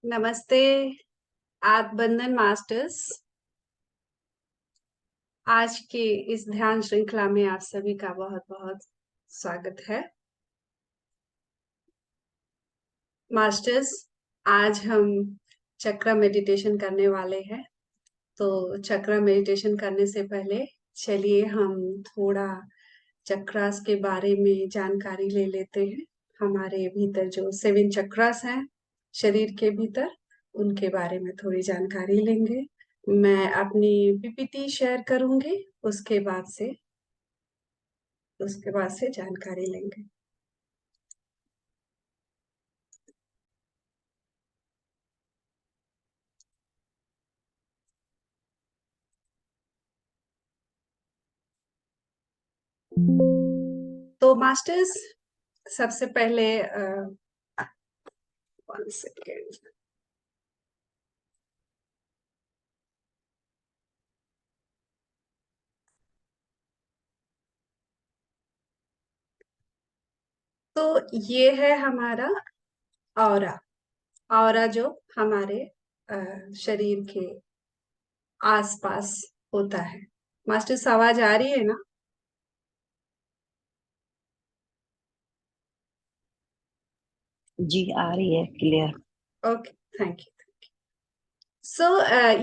नमस्ते आद बंधन मास्टर्स। आज के इस ध्यान श्रृंखला में आप सभी का बहुत बहुत स्वागत है। मास्टर्स, आज हम चक्रा मेडिटेशन करने वाले हैं। तो चक्रा मेडिटेशन करने से पहले चलिए हम थोड़ा चक्रास के बारे में जानकारी ले लेते हैं। हमारे भीतर जो 7 चक्रास हैं शरीर के भीतर, उनके बारे में थोड़ी जानकारी लेंगे। मैं अपनी पीपीटी शेयर करूंगी, उसके बाद से जानकारी लेंगे। तो मास्टर्स, सबसे पहले 1 सेकेंड। तो ये है हमारा ऑरा। ऑरा जो हमारे शरीर के आसपास होता है। मास्टर्स, आवाज आ रही है ना? जी आ रही है clear. Okay, thank you. So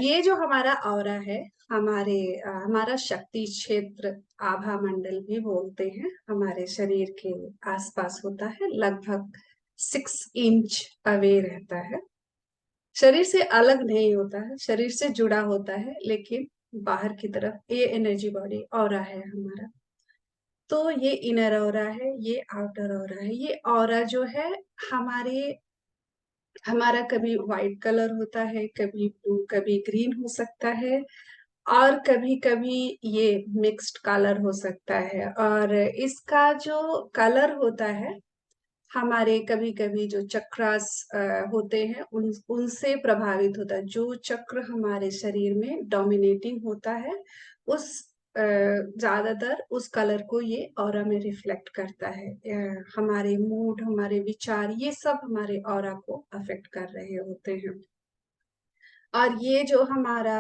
ये जो हमारा ऑरा है, हमारा शक्ति क्षेत्र, आभा मंडल भी बोलते हैं, हमारे शरीर के आसपास होता है। लगभग 6 इंच अवे रहता है। शरीर से अलग नहीं होता है, शरीर से जुड़ा होता है, लेकिन बाहर की तरफ ये एनर्जी बॉडी ऑरा है हमारा। तो ये इनर ऑरा है, ये आउटर ऑरा है। ये ऑरा जो है हमारे हमारा कभी व्हाइट कलर होता है, कभी ब्लू, कभी ग्रीन हो सकता है, और कभी कभी ये मिक्स्ड कलर हो सकता है। और इसका जो कलर होता है, हमारे कभी कभी जो चक्रास होते हैं उनसे प्रभावित होता है। जो चक्र हमारे शरीर में डोमिनेटिंग होता है, उस ज्यादातर उस कलर को ये ऑरा में रिफ्लेक्ट करता है। हमारे मूड, हमारे विचार, ये सब हमारे ऑरा को अफेक्ट कर रहे होते हैं। और ये जो हमारा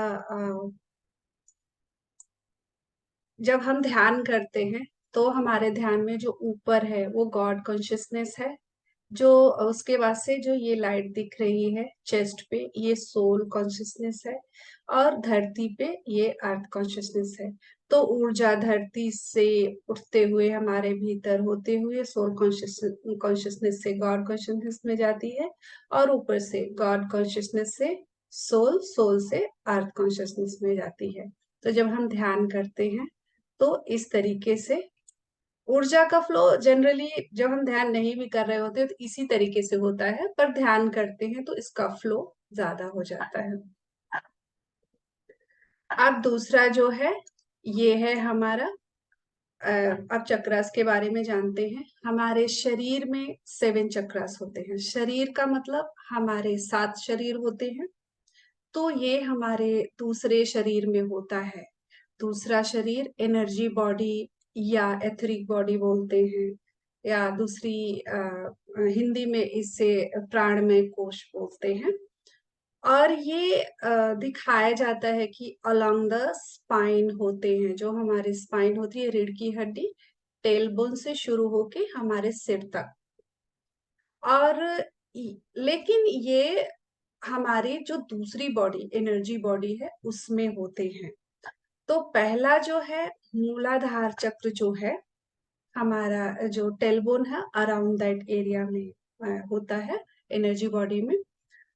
जब हम ध्यान करते हैं, तो हमारे ध्यान में जो ऊपर है वो गॉड कॉन्शियसनेस है। जो उसके बाद से जो ये लाइट दिख रही है चेस्ट पे, ये सोल कॉन्शियसनेस है। और धरती पे ये अर्थ कॉन्शियसनेस है। तो ऊर्जा धरती से उठते हुए हमारे भीतर होते हुए सोल कॉन्शियसनेस से गॉड कॉन्शियसनेस में जाती है, और ऊपर से गॉड कॉन्शियसनेस से सोल, सोल से अर्थ कॉन्शियसनेस में जाती है। तो जब हम ध्यान करते हैं, तो इस तरीके से ऊर्जा का फ्लो जनरली, जब हम ध्यान नहीं भी कर रहे होते तो इसी तरीके से होता है, पर ध्यान करते हैं तो इसका फ्लो ज्यादा हो जाता है। अब दूसरा जो है, ये है हमारा अब चक्रास के बारे में जानते हैं। हमारे शरीर में 7 चक्रास होते हैं। शरीर का मतलब हमारे 7 शरीर होते हैं। तो ये हमारे दूसरे शरीर में होता है। दूसरा शरीर एनर्जी बॉडी या एथरिक बॉडी बोलते हैं, या दूसरी हिंदी में इसे प्राणमय कोश बोलते हैं। और ये दिखाया जाता है कि अलोंग द स्पाइन होते हैं। जो हमारे स्पाइन होती है, रीढ़ की हड्डी, टेलबोन से शुरू होके हमारे सिर तक। और लेकिन ये हमारी जो दूसरी बॉडी, एनर्जी बॉडी है, उसमें होते हैं। तो पहला जो है मूलाधार चक्र, जो है हमारा जो टेलबोन है, अराउंड दैट एरिया में होता है एनर्जी बॉडी में।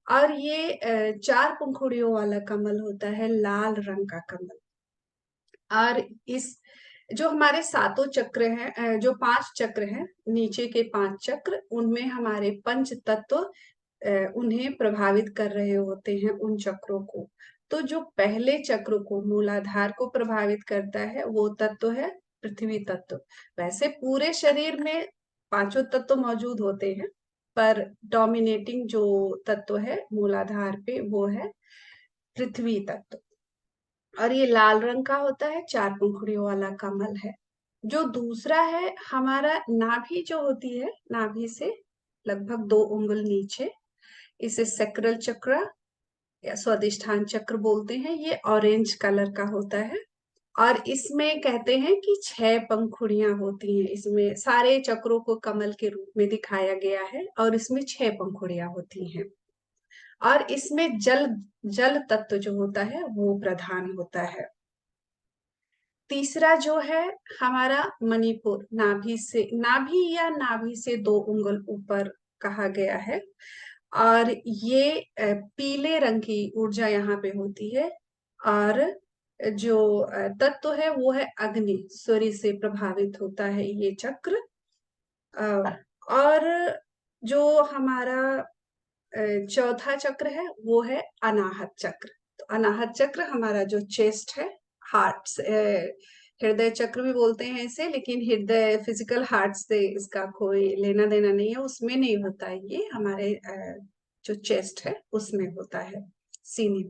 और ये 4 पंखुड़ियों वाला कमल होता है, लाल रंग का कमल। और इस जो हमारे सातों चक्र हैं, जो 5 चक्र हैं, नीचे के 5 चक्र, उनमें हमारे पंच तत्व उन्हें प्रभावित कर रहे होते हैं, उन चक्रों को। तो जो पहले चक्र को, मूलाधार को प्रभावित करता है, वो तत्व है पृथ्वी तत्व। वैसे पूरे शरीर में पांचों तत्व मौजूद होते हैं, पर डोमिनेटिंग जो तत्व है मूलाधार पे, वो है पृथ्वी तत्व। और ये लाल रंग का होता है, 4 पंखुड़ियों वाला कमल है। जो दूसरा है हमारा नाभि, जो होती है नाभि से लगभग 2 उंगल नीचे, इसे सैक्रल चक्र या स्वादिष्ठान चक्र बोलते हैं। ये ऑरेंज कलर का होता है और इसमें कहते हैं कि 6 पंखुड़ियां होती हैं। इसमें सारे चक्रों को कमल के रूप में दिखाया गया है और इसमें 6 पंखुड़ियां होती हैं। और इसमें जल जल तत्व जो होता है वो प्रधान होता है। तीसरा जो है हमारा मणिपुर, नाभि से 2 उंगल ऊपर कहा गया है। और ये पीले रंग की ऊर्जा यहाँ पे होती है। और जो तत्व है वो है अग्नि, सूर्य से प्रभावित होता है ये चक्र। और जो हमारा चौथा चक्र है वो है अनाहत चक्र। तो अनाहत चक्र हमारा जो चेस्ट है, हार्ट, हृदय चक्र भी बोलते हैं इसे, लेकिन हृदय फिजिकल हार्ट से इसका कोई लेना देना नहीं है, उसमें नहीं होता है। ये हमारे जो चेस्ट है उसमें होता है, सीने,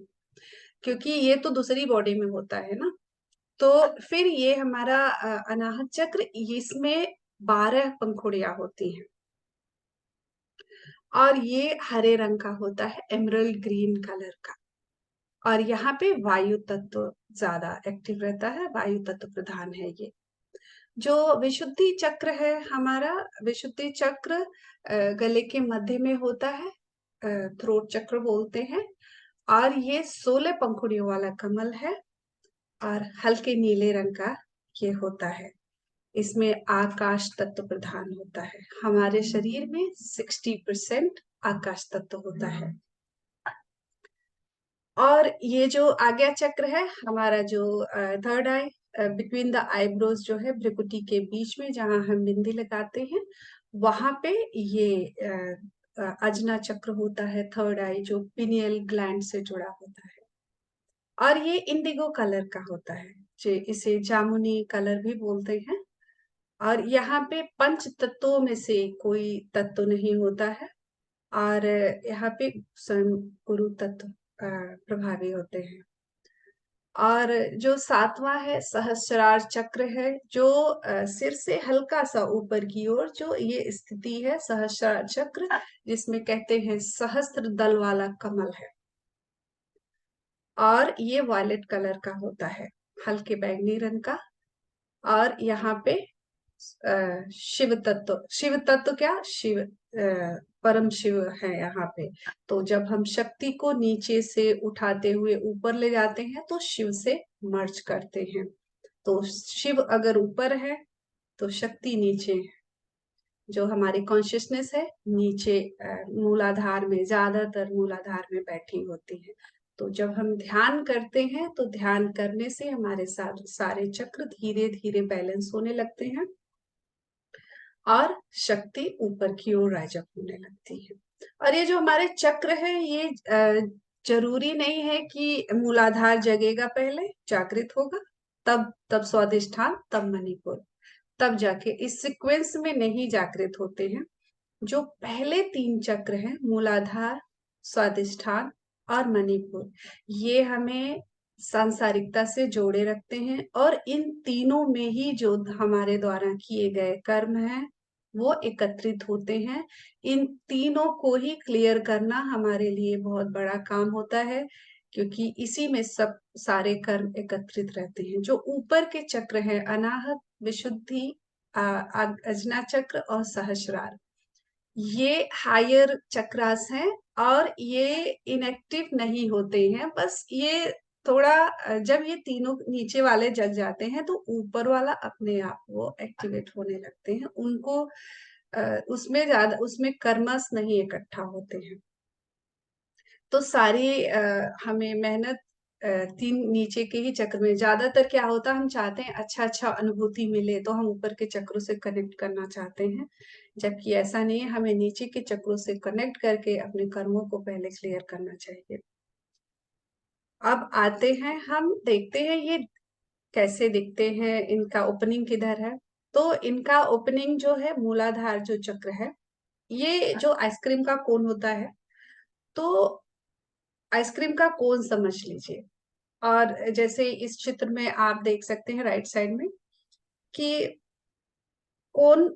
क्योंकि ये तो दूसरी बॉडी में होता है ना। तो फिर ये हमारा अनाहत चक्र, इसमें 12 पंखुड़ियां होती हैं और ये हरे रंग का होता है, एमरल्ड ग्रीन कलर का। और यहाँ पे वायु तत्व ज्यादा एक्टिव रहता है, वायु तत्व प्रधान है ये। जो विशुद्धि चक्र है हमारा, विशुद्धि चक्र गले के मध्य में होता है, थ्रोट चक्र बोलते हैं। और ये 16 पंखुड़ियों वाला कमल है और हल्के नीले रंग का ये होता है। इसमें आकाश तत्व प्रधान होता है। हमारे शरीर में 60% आकाश तत्व होता है। और ये जो आज्ञा चक्र है हमारा, जो third I, between the eyebrows जो है, भ्रुकुटी के बीच में जहां हम बिंदी लगाते हैं, वहां पे ये अजना चक्र होता है, थर्ड आई, जो पिनियल ग्लैंड से जुड़ा होता है। और ये इंडिगो कलर का होता है, जो इसे जामुनी कलर भी बोलते हैं। और यहाँ पे पंच तत्वों में से कोई तत्व नहीं होता है। और यहाँ पे स्वयं गुरु तत्व प्रभावी होते हैं। और जो सातवां है सहस्रार चक्र है, जो सिर से हल्का सा ऊपर की ओर जो ये स्थिति है, सहस्रार चक्र, जिसमें कहते हैं सहस्त्र दल वाला कमल है। और ये वायलेट कलर का होता है, हल्के बैंगनी रंग का। और यहाँ पे शिव तत्व क्या, परम शिव है यहाँ पे। तो जब हम शक्ति को नीचे से उठाते हुए ऊपर ले जाते हैं तो शिव से मर्ज करते हैं। तो शिव अगर ऊपर है तो शक्ति नीचे है, जो हमारी कॉन्शियसनेस है नीचे मूलाधार में, ज्यादातर मूलाधार में बैठी होती है। तो जब हम ध्यान करते हैं तो ध्यान करने से हमारे सारे चक्र धीरे धीरे बैलेंस होने लगते हैं और शक्ति ऊपर की ओर राइजअप होने लगती है। और ये जो हमारे चक्र है, ये जरूरी नहीं है कि मूलाधार जगेगा पहले, जागृत होगा, तब स्वादिष्ठान, तब मणिपुर, तब जाके इस सीक्वेंस में नहीं जागृत होते हैं। जो पहले 3 चक्र हैं, मूलाधार, स्वादिष्ठान और मणिपुर, ये हमें सांसारिकता से जोड़े रखते हैं। और इन तीनों में ही जो हमारे द्वारा किए गए कर्म हैं वो एकत्रित होते हैं। इन तीनों को ही क्लियर करना हमारे लिए बहुत बड़ा काम होता है, क्योंकि इसी में सब सारे कर्म एकत्रित रहते हैं। जो ऊपर के चक्र हैं, अनाहत, विशुद्धि, अजना चक्र और सहस्रार, ये हायर चक्रास हैं और ये इनएक्टिव नहीं होते हैं। बस ये थोड़ा जब ये तीनों नीचे वाले जग जाते हैं तो ऊपर वाला अपने आप वो एक्टिवेट होने लगते हैं। उनको उसमें ज्यादा, उसमें कर्मस नहीं इकट्ठा होते हैं। तो सारी हमें मेहनत 3 नीचे के ही चक्र में, ज्यादातर क्या होता है, हम चाहते हैं अच्छा अच्छा अनुभूति मिले तो हम ऊपर के चक्रों से कनेक्ट करना चाहते हैं, जबकि ऐसा नहीं है। हमें नीचे के चक्रों से कनेक्ट करके अपने कर्मों को पहले क्लियर करना चाहिए। अब आते हैं, हम देखते हैं ये कैसे दिखते हैं, इनका ओपनिंग किधर है। तो इनका ओपनिंग जो है, मूलाधार जो चक्र है, ये जो आइसक्रीम का कोन होता है, तो आइसक्रीम का कोन समझ लीजिए। और जैसे इस चित्र में आप देख सकते हैं राइट साइड में कि कोन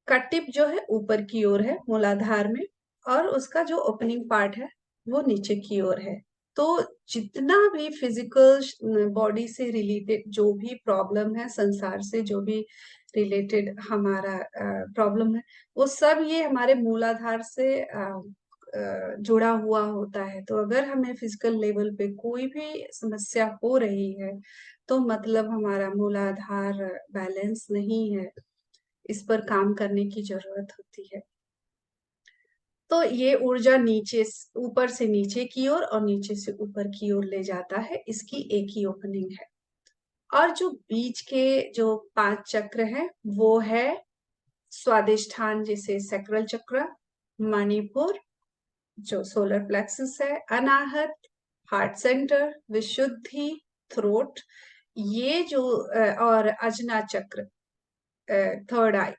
का टिप जो है ऊपर की ओर है मूलाधार में, और उसका जो ओपनिंग पार्ट है वो नीचे की ओर है। तो जितना भी फिजिकल बॉडी से रिलेटेड जो भी प्रॉब्लम है, संसार से जो भी रिलेटेड हमारा प्रॉब्लम है, वो सब ये हमारे मूलाधार से जुड़ा हुआ होता है। तो अगर हमें फिजिकल लेवल पे कोई भी समस्या हो रही है तो मतलब हमारा मूलाधार बैलेंस नहीं है, इस पर काम करने की जरूरत होती है। तो ये ऊर्जा नीचे ऊपर से नीचे की ओर और नीचे से ऊपर की ओर ले जाता है, इसकी एक ही ओपनिंग है। और जो बीच के जो 5 चक्र है वो है स्वादिष्ठान, जिसे सैक्रल चक्र, मणिपुर जो सोलर प्लेक्सस है, अनाहत हार्ट सेंटर, विशुद्धि थ्रोट, ये जो और अजना चक्र थर्ड आई।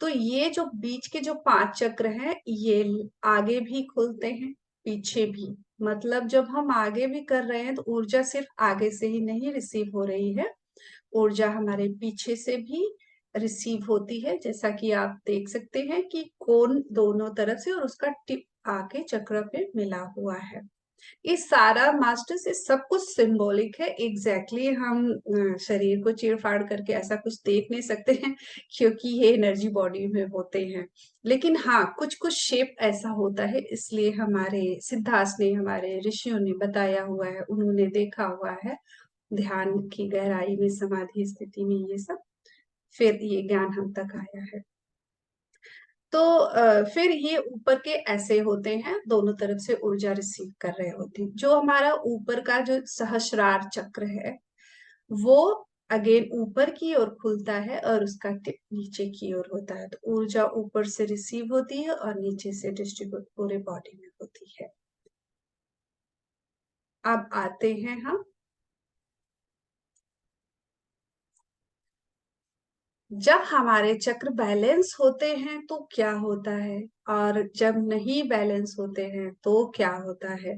तो ये जो बीच के जो 5 चक्र हैं ये आगे भी खुलते हैं पीछे भी। मतलब जब हम आगे भी कर रहे हैं तो ऊर्जा सिर्फ आगे से ही नहीं रिसीव हो रही है, ऊर्जा हमारे पीछे से भी रिसीव होती है। जैसा कि आप देख सकते हैं कि कोन दोनों तरफ से और उसका टिप आके चक्र पे मिला हुआ है। ये सारा मास्टर्स, ये सब कुछ सिंबॉलिक है। एग्जैक्टली हम शरीर को चीर-फाड़ करके ऐसा कुछ देख नहीं सकते हैं क्योंकि ये एनर्जी बॉडी में होते हैं। लेकिन हाँ, कुछ-कुछ शेप ऐसा होता है, इसलिए हमारे सिद्धार्थ ने, हमारे ऋषियों ने बताया हुआ है, उन्होंने देखा हुआ है ध्यान की गहराई में, समाधि स्थिति में ये सब, फिर ये ज्ञान हम तक आया है। तो फिर ये ऊपर के ऐसे होते हैं, दोनों तरफ से ऊर्जा रिसीव कर रहे होते हैं। जो हमारा ऊपर का जो सहस्रार चक्र है वो अगेन ऊपर की ओर खुलता है और उसका टिप नीचे की ओर होता है। तो ऊर्जा ऊपर से रिसीव होती है और नीचे से डिस्ट्रीब्यूट पूरे बॉडी में होती है। अब आते हैं हम, जब हमारे चक्र बैलेंस होते हैं तो क्या होता है और जब नहीं बैलेंस होते हैं तो क्या होता है।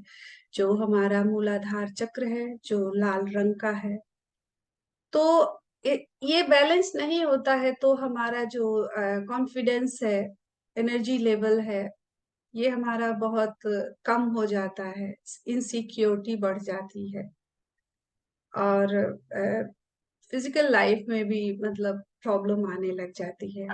जो हमारा मूलाधार चक्र है जो लाल रंग का है, तो ये बैलेंस नहीं होता है तो हमारा जो कॉन्फिडेंस है, एनर्जी लेवल है, ये हमारा बहुत कम हो जाता है, इनसिक्योरिटी बढ़ जाती है और फिजिकल लाइफ में भी मतलब प्रॉब्लम आने लग जाती है।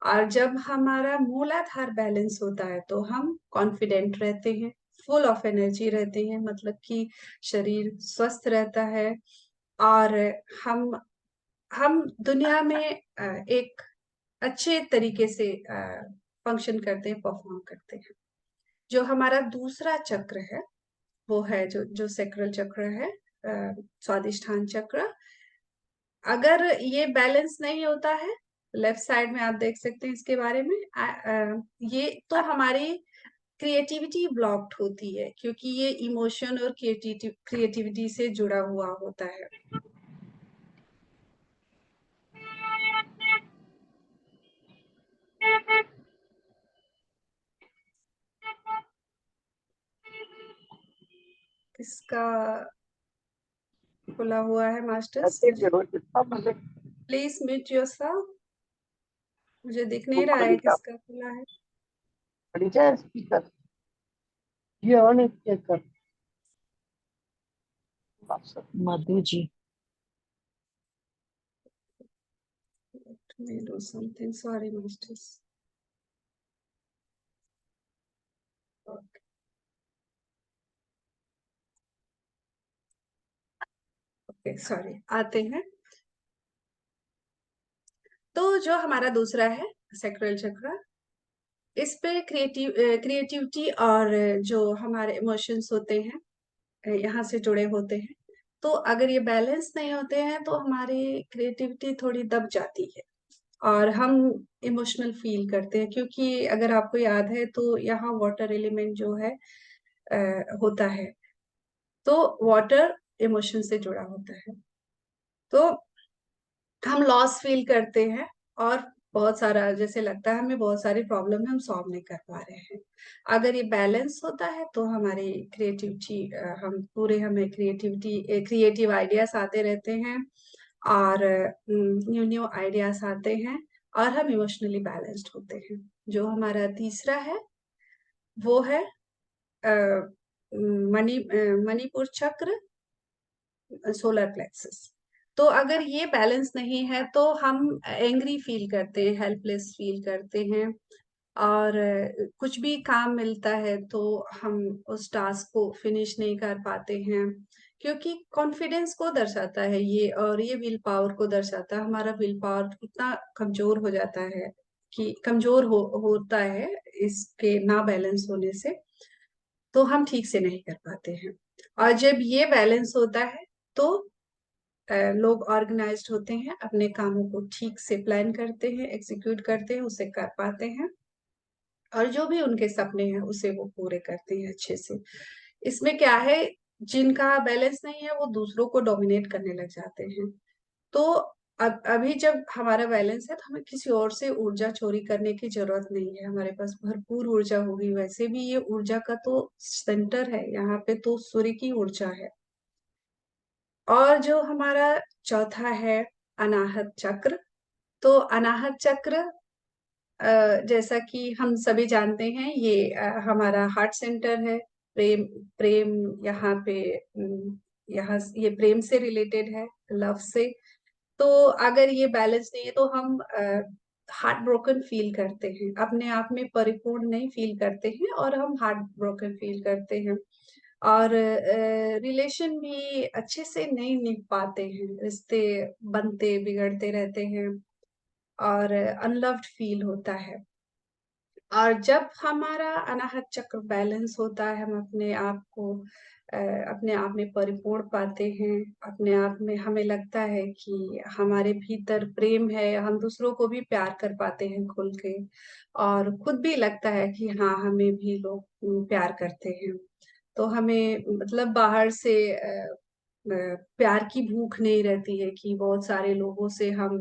और जब हमारा मूलाधार बैलेंस होता है तो हम कॉन्फिडेंट रहते हैं, फुल ऑफ एनर्जी रहते हैं, मतलब कि शरीर स्वस्थ रहता है और हम हम दुनिया में एक अच्छे तरीके से फंक्शन करते हैं, परफॉर्म करते हैं। जो हमारा दूसरा चक्र है वो है जो सैक्रल चक्र है, स्वादिष्ठान चक्र। अगर ये बैलेंस नहीं होता है, लेफ्ट साइड में आप देख सकते हैं इसके बारे में, ये तो हमारी क्रिएटिविटी ब्लॉक्ड होती है क्योंकि ये इमोशन और क्रिएटिविटी से जुड़ा हुआ होता है। किसका खुला हुआ है मास्टर्स? Please mute yourself. मुझे दिख नहीं रहा है किसका खुला है। स्पीकर ये ऑन चेक कर। Madhu ji. Let me do something. Sorry, masters. Okay. Okay, sorry. आते हैं। तो जो हमारा दूसरा है सैक्रल चक्र, इस पे क्रिएटिविटी और जो हमारे इमोशंस होते हैं यहाँ से जुड़े होते हैं। तो अगर ये बैलेंस नहीं होते हैं तो हमारी क्रिएटिविटी थोड़ी दब जाती है और हम इमोशनल फील करते हैं, क्योंकि अगर आपको याद है तो यहाँ वाटर एलिमेंट जो है होता है, तो वाटर इमोशन से जुड़ा होता है। तो हम लॉस फील करते हैं और बहुत सारा जैसे लगता है हमें बहुत सारी प्रॉब्लम है हम सॉल्व नहीं कर पा रहे हैं। अगर ये बैलेंस होता है तो हमारी क्रिएटिविटी, हम पूरे हमें क्रिएटिव आइडियाज आते रहते हैं और न्यू न्यू आइडियाज आते हैं और हम इमोशनली बैलेंस्ड होते हैं। जो हमारा तीसरा है वो है मणिपुर चक्र, सोलर प्लेक्सस। तो अगर ये बैलेंस नहीं है तो हम एंग्री फील करते हैं, हेल्पलेस फील करते हैं, और कुछ भी काम मिलता है तो हम उस टास्क को फिनिश नहीं कर पाते हैं, क्योंकि कॉन्फिडेंस को दर्शाता है ये, और ये विल पावर को दर्शाता है। हमारा विल पावर इतना कमजोर हो जाता है कि कमजोर होता है इसके ना बैलेंस होने से, तो हम ठीक से नहीं कर पाते हैं। और जब ये बैलेंस होता है तो लोग ऑर्गेनाइज्ड होते हैं, अपने कामों को ठीक से प्लान करते हैं, एग्जीक्यूट करते हैं, उसे कर पाते हैं, और जो भी उनके सपने हैं उसे वो पूरे करते हैं अच्छे से। इसमें क्या है, जिनका बैलेंस नहीं है वो दूसरों को डोमिनेट करने लग जाते हैं। तो अब अभी जब हमारा बैलेंस है तो हमें किसी और से ऊर्जा चोरी करने की जरूरत नहीं है, हमारे पास भरपूर ऊर्जा होगी। वैसे भी ये ऊर्जा का तो सेंटर है, यहाँ पे तो सूर्य की ऊर्जा है। और जो हमारा चौथा है अनाहत चक्र। तो अनाहत चक्र जैसा कि हम सभी जानते हैं, ये हमारा हार्ट सेंटर है। प्रेम, प्रेम यहाँ पे यहाँ ये प्रेम से रिलेटेड है, लव से। तो अगर ये बैलेंस नहीं है तो हम हार्ट ब्रोकन फील करते हैं, अपने आप में परिपूर्ण नहीं फील करते हैं, और हम हार्ट ब्रोकन फील करते हैं, और रिलेशन भी अच्छे से नहीं निभ पाते हैं, रिश्ते बनते बिगड़ते रहते हैं, और अनलव्ड फील होता है। और जब हमारा अनाहत चक्र बैलेंस होता है, हम अपने आप को अपने आप में परिपूर्ण पाते हैं, अपने आप में हमें लगता है कि हमारे भीतर प्रेम है, हम दूसरों को भी प्यार कर पाते हैं खुल के, और खुद भी लगता है कि हाँ, हमें भी लोग प्यार करते हैं। तो हमें मतलब बाहर से प्यार की भूख नहीं रहती है कि बहुत सारे लोगों से हम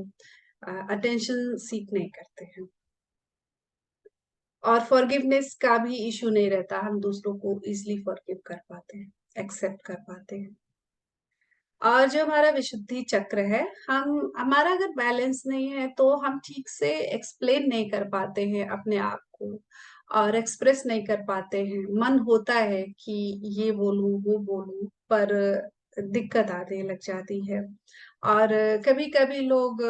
अटेंशन सीख नहीं करते हैं। और फॉरगिवनेस का भी इशू नहीं रहता, हम दूसरों को इजिली फॉरगिव कर पाते हैं, एक्सेप्ट कर पाते हैं। और जो हमारा विशुद्धि चक्र है, हम हमारा अगर बैलेंस नहीं है तो हम ठीक से एक्सप्लेन नहीं कर पाते हैं अपने आप को, और एक्सप्रेस नहीं कर पाते हैं। मन होता है कि ये बोलूं वो बोलूं, पर दिक्कत आने लग जाती है। और कभी कभी लोग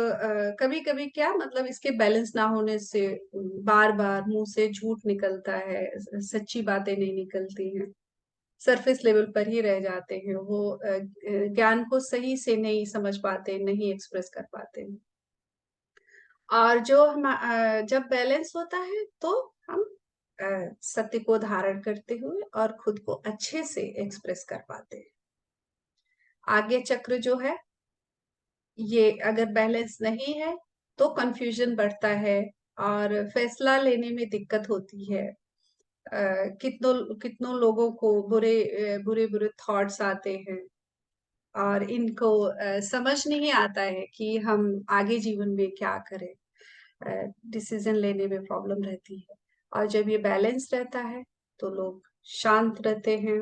कभी कभी क्या मतलब, इसके बैलेंस ना होने से बार बार मुंह से झूठ निकलता है, सच्ची बातें नहीं निकलती हैं, सरफेस लेवल पर ही रह जाते हैं। वो ज्ञान को सही से नहीं समझ पाते, नहीं एक्सप्रेस कर पाते। और जो हम जब बैलेंस होता है तो हम सत्य को धारण करते हुए और खुद को अच्छे से एक्सप्रेस कर पाते हैं। आगे चक्र जो है, ये अगर बैलेंस नहीं है तो कंफ्यूजन बढ़ता है, और फैसला लेने में दिक्कत होती है। कितनों कितनों लोगों को बुरे बुरे थॉट्स आते हैं, और इनको समझ नहीं आता है कि हम आगे जीवन में क्या करें। डिसीजन लेने में प्रॉब्लम रहती है। और जब ये बैलेंस रहता है तो लोग शांत रहते हैं,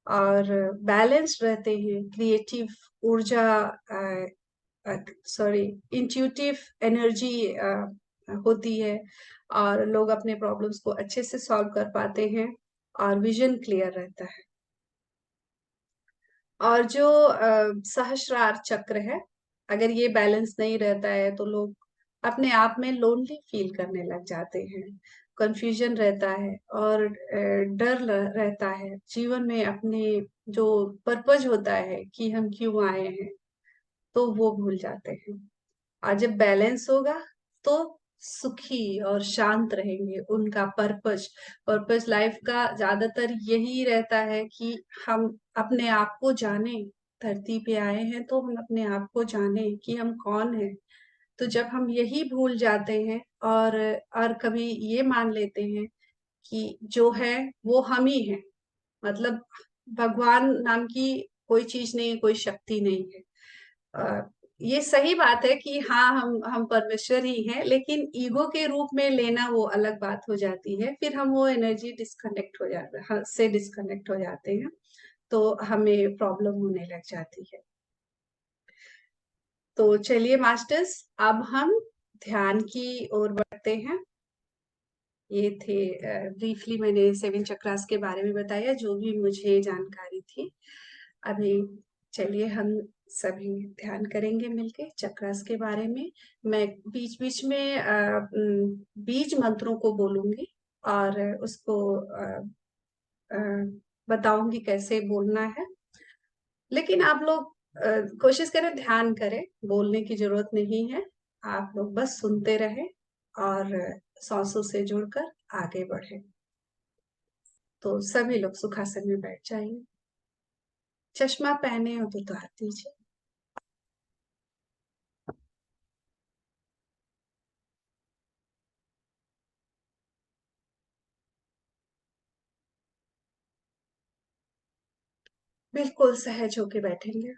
और बैलेंस रहते हैं, क्रिएटिव ऊर्जा, सॉरी, इंट्यूटिव एनर्जी होती है, और लोग अपने प्रॉब्लम्स को अच्छे से सॉल्व कर पाते हैं, और विजन क्लियर रहता है। और जो सहस्रार चक्र है, अगर ये बैलेंस नहीं रहता है तो लोग अपने आप में लोनली फील करने लग जाते हैं, कंफ्यूजन रहता है, और डर रहता है जीवन में। अपने जो पर्पज होता है कि हम क्यों आए हैं, तो वो भूल जाते हैं। और जब बैलेंस होगा तो सुखी और शांत रहेंगे। उनका पर्पस पर्पस लाइफ का ज्यादातर यही रहता है कि हम अपने आप को जाने। धरती पे आए हैं तो हम अपने आप को जाने कि हम कौन हैं। तो जब हम यही भूल जाते हैं, और कभी ये मान लेते हैं कि जो है वो हम ही हैं, मतलब भगवान नाम की कोई चीज नहीं है, कोई शक्ति नहीं है। ये सही बात है कि हाँ, हम परमेश्वर ही हैं, लेकिन ईगो के रूप में लेना वो अलग बात हो जाती है। फिर हम वो एनर्जी डिस्कनेक्ट हो जाते हैं, से डिस्कनेक्ट हो जाते हैं, तो हमें प्रॉब्लम होने लग जाती है। तो चलिए मास्टर्स, अब हम ध्यान की ओर बढ़ते हैं। ये थे ब्रीफली मैंने 7 चक्रास के बारे में बताया जो भी मुझे जानकारी थी। अभी चलिए हम सभी ध्यान करेंगे मिलके चक्रास के बारे में। मैं बीच-बीच में बीज मंत्रों को बोलूंगी और उसको अ, बताऊंगी कैसे बोलना है। लेकिन आप लोग कोशिश करें ध्यान करें, बोलने की जरूरत नहीं है। आप लोग बस सुनते रहें और सांसों से जुड़कर आगे बढ़े। तो सभी लोग सुखासन में बैठ जाइए। चश्मा पहने हो तो उतार दीजिए। बिल्कुल सहज होके बैठेंगे।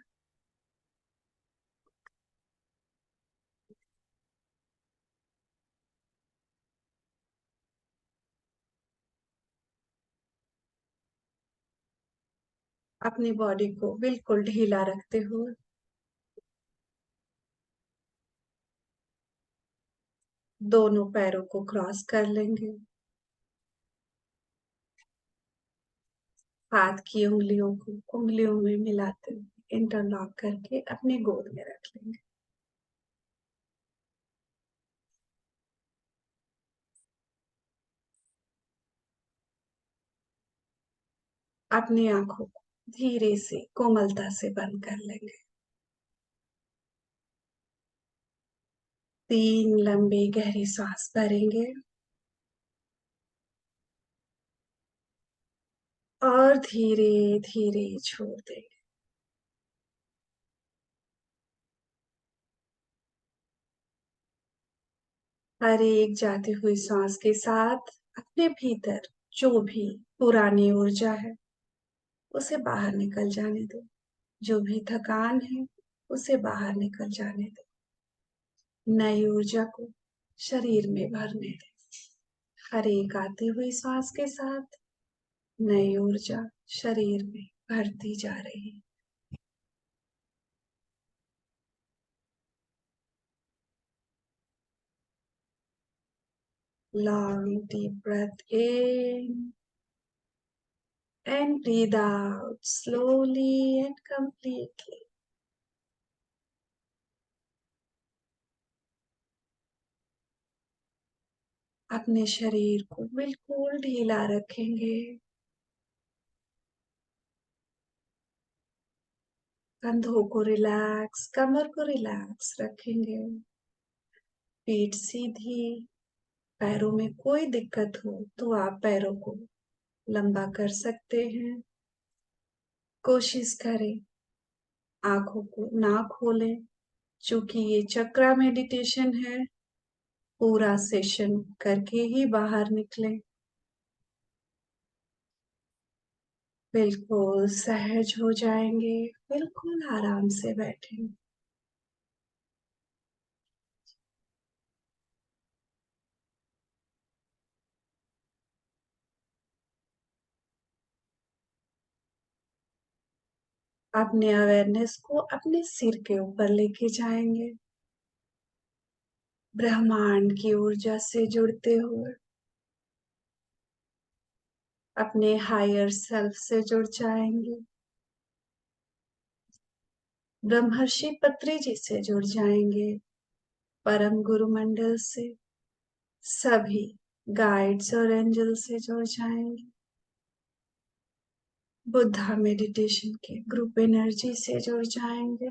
अपनी बॉडी को बिल्कुल ढीला रखते हुए दोनों पैरों को क्रॉस कर लेंगे। हाथ की उंगलियों को उंगलियों में मिलाते हुए इंटरलॉक करके अपनी गोद में रख लेंगे। अपनी आंखों को धीरे से कोमलता से बंद कर लेंगे। 3 लंबी गहरी सांस भरेंगे और धीरे धीरे छोड़ देंगे। हर एक जाती हुई सांस के साथ अपने भीतर जो भी पुरानी ऊर्जा है उसे बाहर निकल जाने दो। जो भी थकान है उसे बाहर निकल जाने दो। नई ऊर्जा को शरीर में भरने दें। हर एक आती हुई सांस के साथ नई ऊर्जा शरीर में भरती जा रही है। Long deep breath in and breathe out slowly and completely. अपने शरीर को बिल्कुल ढीला रखेंगे। कंधों को रिलैक्स, कमर को रिलैक्स रखेंगे। पीठ सीधी। पैरों में कोई दिक्कत हो तो आप पैरों को लंबा कर सकते हैं। कोशिश करें आंखों को ना खोलें। चूंकि ये चक्रा मेडिटेशन है, पूरा सेशन करके ही बाहर निकलें। बिल्कुल सहज हो जाएंगे। बिल्कुल आराम से बैठें। अपने अवेयरनेस को अपने सिर के ऊपर लेके जाएंगे। ब्रह्मांड की ऊर्जा से जुड़ते हुए अपने हायर सेल्फ से जुड़ जाएंगे। ब्रह्मर्षि पत्री जी से जुड़ जाएंगे। परम गुरु मंडल से सभी गाइड्स और एंजल से जुड़ जाएंगे। बुद्धा मेडिटेशन के ग्रुप एनर्जी से जुड़ जाएंगे।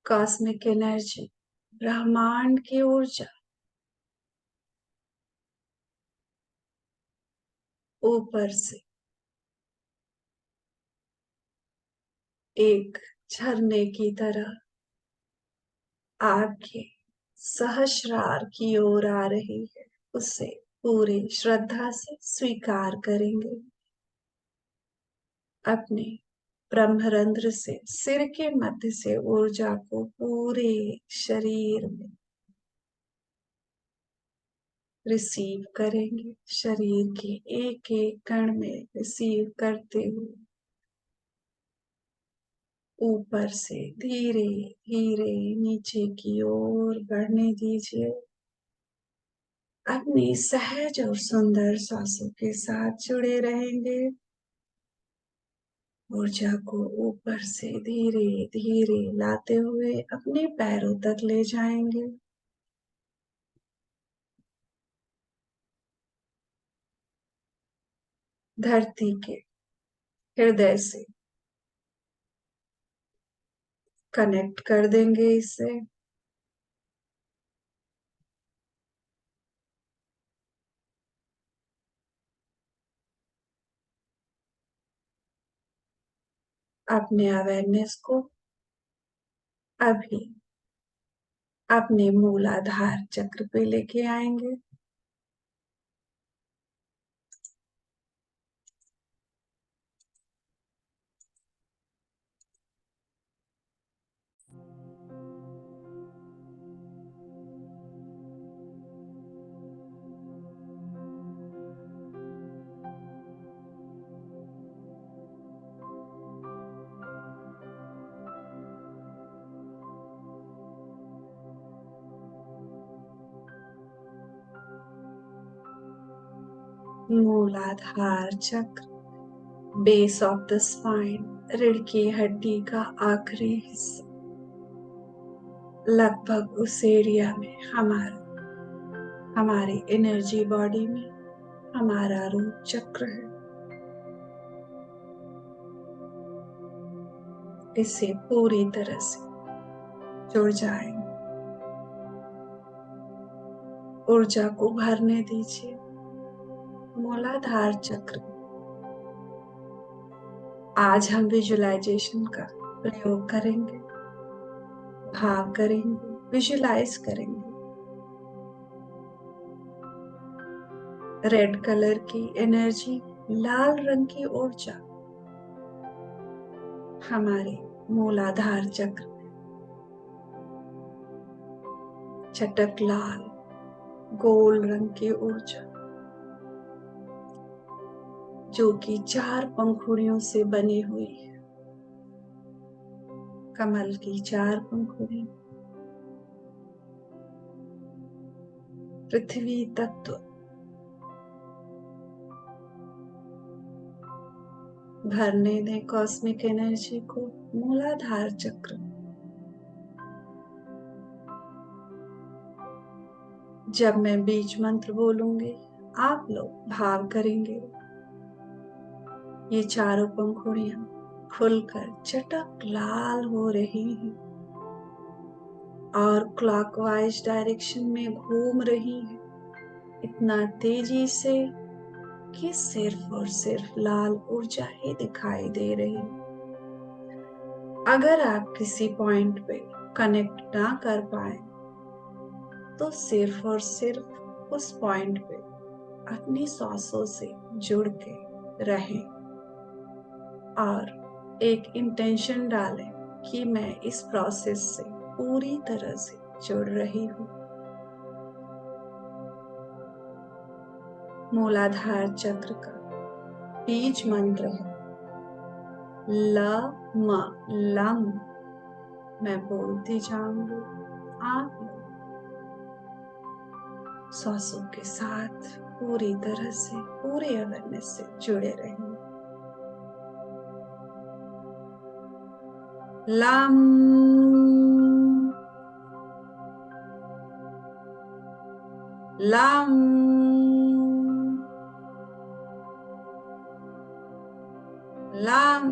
कॉस्मिक एनर्जी, ब्रह्मांड की ऊर्जा ऊपर से एक झरने की तरह आपके सहस्रार की ओर आ रही है। उसे पूरी श्रद्धा से स्वीकार करेंगे। अपने ब्रह्मरंध्र से सिर के मध्य से ऊर्जा को पूरे शरीर में रिसीव करेंगे। शरीर के एक एक कण में रिसीव करते हुए ऊपर से धीरे धीरे नीचे की ओर बढ़ने दीजिए। अपनी सहज और सुंदर सांसों के साथ जुड़े रहेंगे। ऊर्जा को ऊपर से धीरे धीरे लाते हुए अपने पैरों तक ले जाएंगे। धरती के हृदय से कनेक्ट कर देंगे इसे। अपने अवेयरनेस को अभी अपने मूलाधार चक्र पे लेके आएंगे। मूलाधार चक्र, बेस ऑफ द स्पाइन, रीढ़ की हड्डी का आखिरी हिस्सा। लगभग उस एरिया में हमारी एनर्जी बॉडी में हमारा रूट चक्र है। इसे पूरी तरह से जुड़ जाएंगे। ऊर्जा को भरने दीजिए। मूलाधार चक्र, आज हम विजुअलाइजेशन का प्रयोग करेंगे, भाव करेंगे, विजुअलाइज करेंगे। रेड कलर की एनर्जी, लाल रंग की ऊर्जा हमारे मूलाधार चक्र में चटक लाल गोल रंग की ऊर्जा, जो कि 4 पंखुड़ियों से बनी हुई है। कमल की 4 पंखुड़ी, पृथ्वी तत्व, भरने दें कॉस्मिक एनर्जी को मूलाधार चक्र। जब मैं बीज मंत्र बोलूंगी, आप लोग भाव करेंगे। ये चारों पंखुड़ियां खुलकर चटक लाल हो रही हैं और क्लॉकवाइज डायरेक्शन में घूम रही हैं, इतना तेजी से कि सिर्फ और सिर्फ लाल ऊर्जा ही दिखाई दे रही है। अगर आप किसी पॉइंट पे कनेक्ट ना कर पाए तो सिर्फ और सिर्फ उस पॉइंट पे अपनी सांसों से जुड़ के रहें और एक इंटेंशन डालें कि मैं इस प्रोसेस से पूरी तरह से जुड़ रही हूँ। मूलाधार चक्र का बीज मंत्र है लम। मैं बोलती जाऊंगी, आप लोग सांसों के साथ पूरी तरह से, पूरे अवेयरनेस से जुड़े रहेंगे। Lump lump lump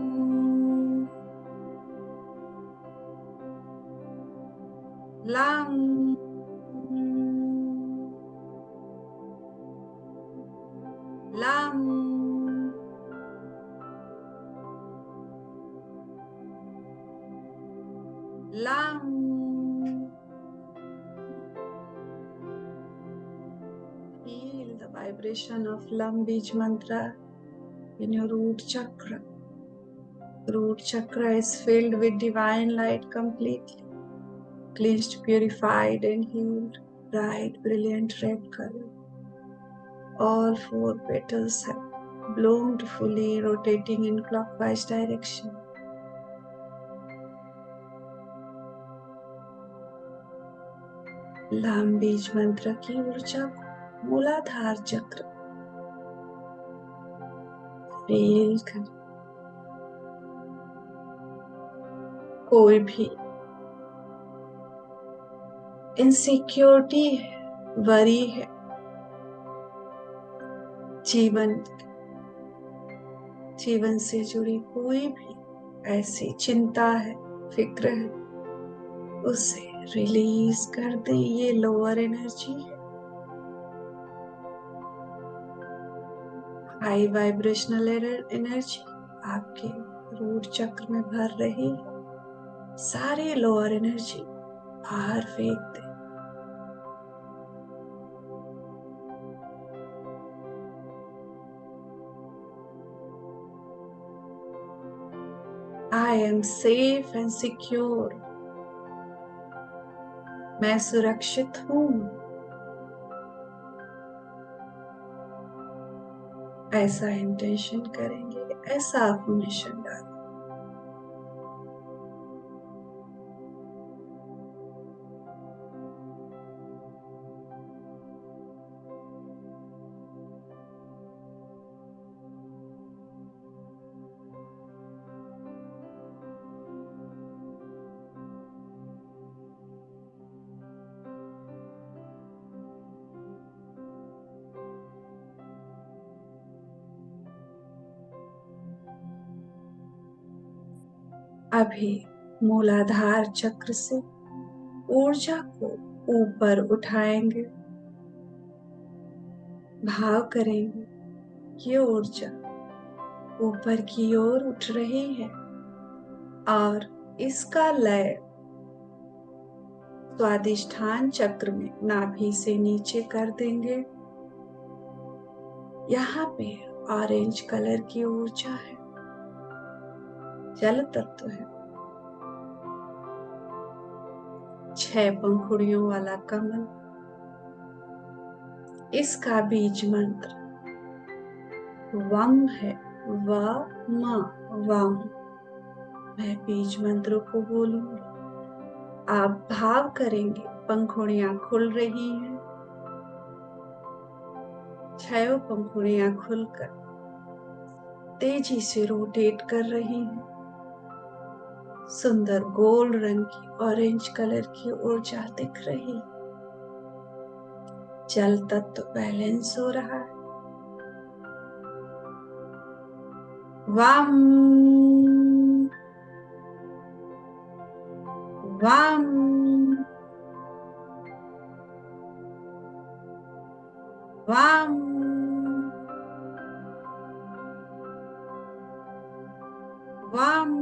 lump lump lump. Feel the vibration of Lam Beach mantra in your root chakra. Root chakra is filled with divine light completely, cleansed, purified and healed, bright, brilliant red color. All 4 petals have bloomed fully, rotating in clockwise direction. लाम बीज मंत्र की ऊर्जा को मूलाधार चक्र feel कर। कोई भी इनसिक्योरिटी है, वरी है, जीवन से जुड़ी कोई भी ऐसी चिंता है, फिक्र है, उसे रिलीज कर दे। ये लोअर एनर्जी है, हाई वाइब्रेशनल एनर्जी आपके रूट चक्र में भर रही है। सारी लोअर एनर्जी बाहर फेंक दे। I am safe and secure. मैं सुरक्षित हूं। ऐसा इंटेंशन करेंगे, ऐसा अफर्मेशन डालें। अभी मूलाधार चक्र से ऊर्जा को ऊपर उठाएंगे, भाव करेंगे ये ऊर्जा ऊपर की ओर उठ रही है और इसका लय स्वादिष्ठान चक्र में नाभि से नीचे कर देंगे। यहाँ पे ऑरेंज कलर की ऊर्जा है, जल तत्व है। 6 पंखुड़ियों वाला कमल, इसका बीज मंत्र वम है, वम। मैं बीज मंत्र को बोलूंगी, आप भाव करेंगे पंखुड़ियां खुल रही हैं। 6 पंखुड़ियां खुलकर तेजी से रोटेट कर रही हैं। सुंदर गोल्ड रंग की ऑरेंज कलर की ऊर्जा दिख रही। जल तत्व बैलेंस हो रहा है। वाम वाम वाम वाम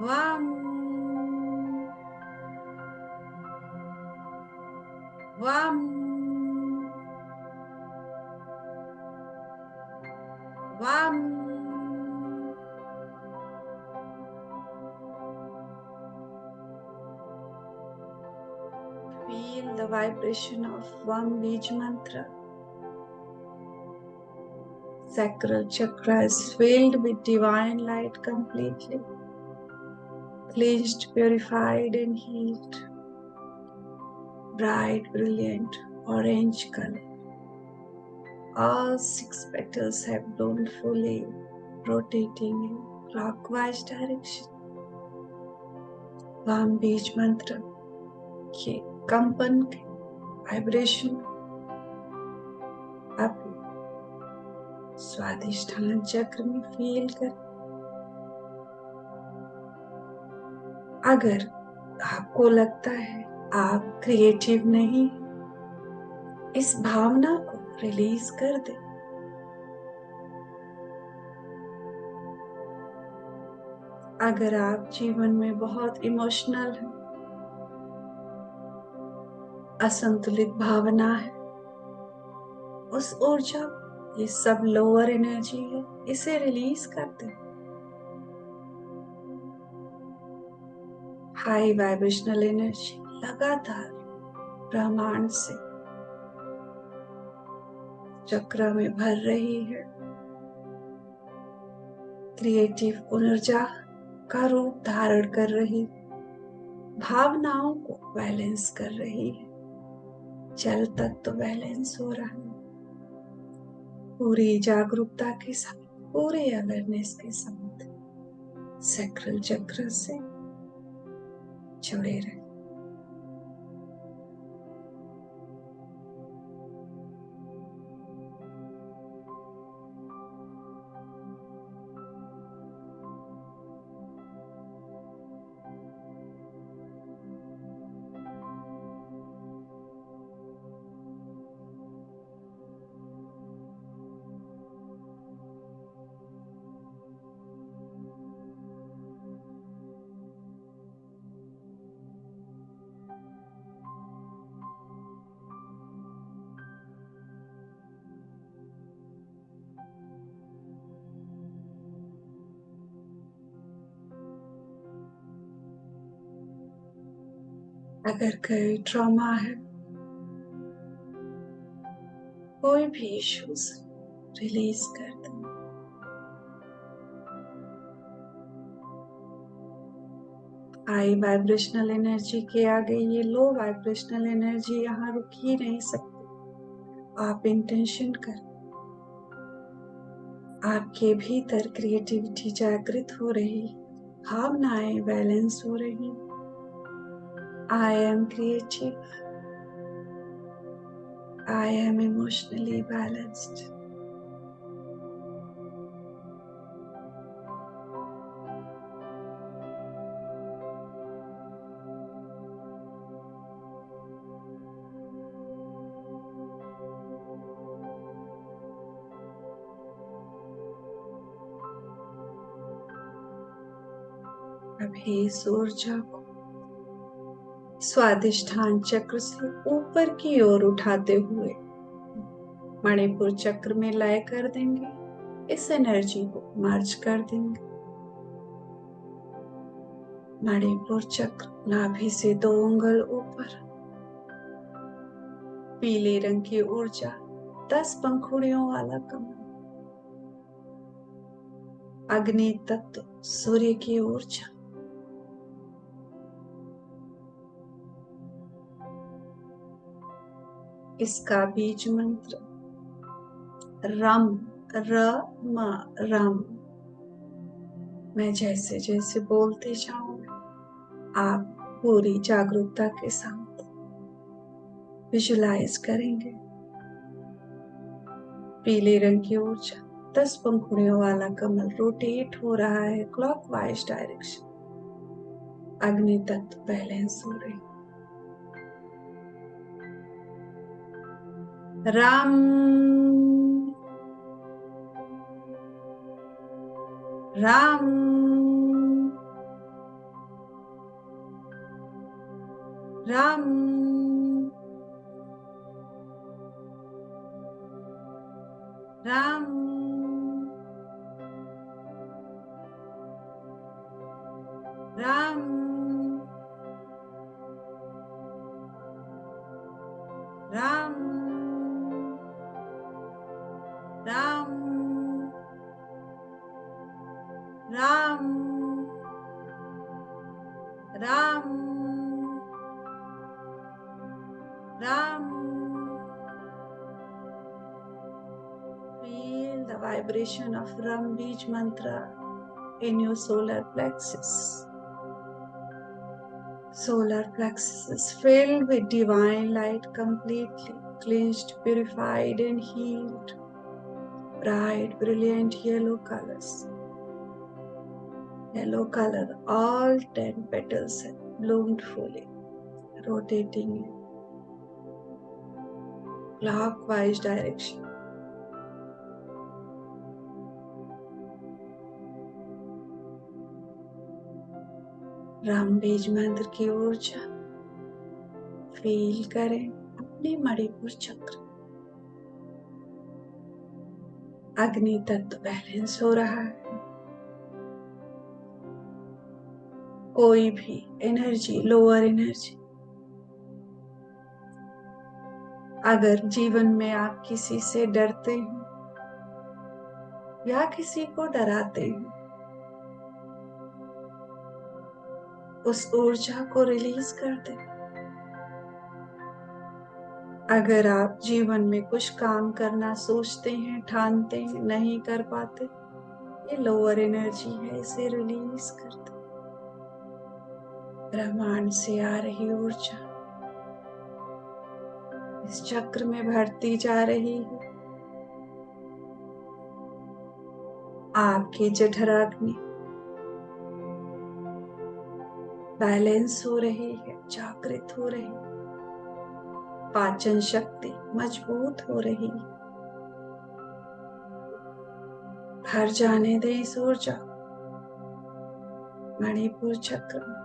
वाम वाम वाम Feel the vibration of Vam Bij mantra. Sacral chakra is filled with divine light completely, cleansed, purified and healed. Bright, brilliant, orange color. All 6 petals have blown fully, rotating in clockwise direction. Vam Bij mantra के कंपन के vibration आप स्वादिष्ठान चक्र में feel कर। अगर आपको लगता है आप क्रिएटिव नहीं, इस भावना को रिलीज कर दे। अगर आप जीवन में बहुत इमोशनल हैं, असंतुलित भावना है, उस ऊर्जा, ये सब लोअर एनर्जी है, इसे रिलीज कर दे। हाई वाइब्रेशनल एनर्जी लगातार ब्रह्मांड से चक्र में भर रही है। क्रिएटिव ऊर्जा का रूप धारण कर रही। भावनाओं को बैलेंस कर रही है। जल तत्व बैलेंस हो रहा है पूरी जागरूकता के साथ, पूरे अवेयरनेस के साथ। सैक्रल चक्र से जुड़े रहे। अगर कोई ट्रॉमा है, कोई भी इश्यूज, रिलीज कर दो। हाई वाइब्रेशनल एनर्जी के आगे ये लो वाइब्रेशनल एनर्जी यहाँ रुक ही नहीं सकती। आप इंटेंशन कर, आपके भीतर क्रिएटिविटी जागृत हो रही, भावनाएं बैलेंस हो रही। I am creative, I am emotionally balanced. अभी इस ऊर्जा को स्वादिष्ठान चक्र से ऊपर की ओर उठाते हुए मणिपुर चक्र में लय कर देंगे। इस एनर्जी को मर्ज कर देंगे। मणिपुर चक्र नाभि से 2 उंगल ऊपर, पीले रंग की ऊर्जा, 10 पंखुड़ियों वाला कमल, अग्नि तत्व, सूर्य की ऊर्जा, इसका बीज मंत्र रम, र म रम। मैं जैसे जैसे बोलते जाऊंगी, आप पूरी जागरूकता के साथ विजुलाइज करेंगे। पीले रंग की ऊर्जा, 10 पंखुड़ियों वाला कमल रोटेट हो रहा है क्लॉकवाइज डायरेक्शन। अग्नि तत्व बैलेंस हो रही। Ram Ram Ram Ram Ram Ram Ram Ram Ram Ram. Feel the vibration of Ram Beej mantra in your solar plexus. Solar plexus is filled with divine light, completely cleansed, purified and healed. Bright, brilliant yellow colors. Yellow color, all 10 petals have bloomed fully, rotating in clockwise direction. Ram बीज मंत्र की ऊर्जा feel करें अपने मणिपुर चक्र। अग्नि तत्व balance हो रहा है। कोई भी एनर्जी, लोअर एनर्जी, अगर जीवन में आप किसी से डरते हैं या किसी को डराते हैं, उस ऊर्जा को रिलीज कर दें। अगर आप जीवन में कुछ काम करना सोचते हैं, ठानते हैं, नहीं कर पाते, ये लोअर एनर्जी है, इसे रिलीज कर दो। ब्रह्मांड से आ रही ऊर्जा इस चक्र में भरती जा रही है। आपके जठराग्नि बैलेंस हो रही है, जागृत हो रही है। पाचन शक्ति मजबूत हो रही है। भर जाने दे इस ऊर्जा मणिपुर चक्र में।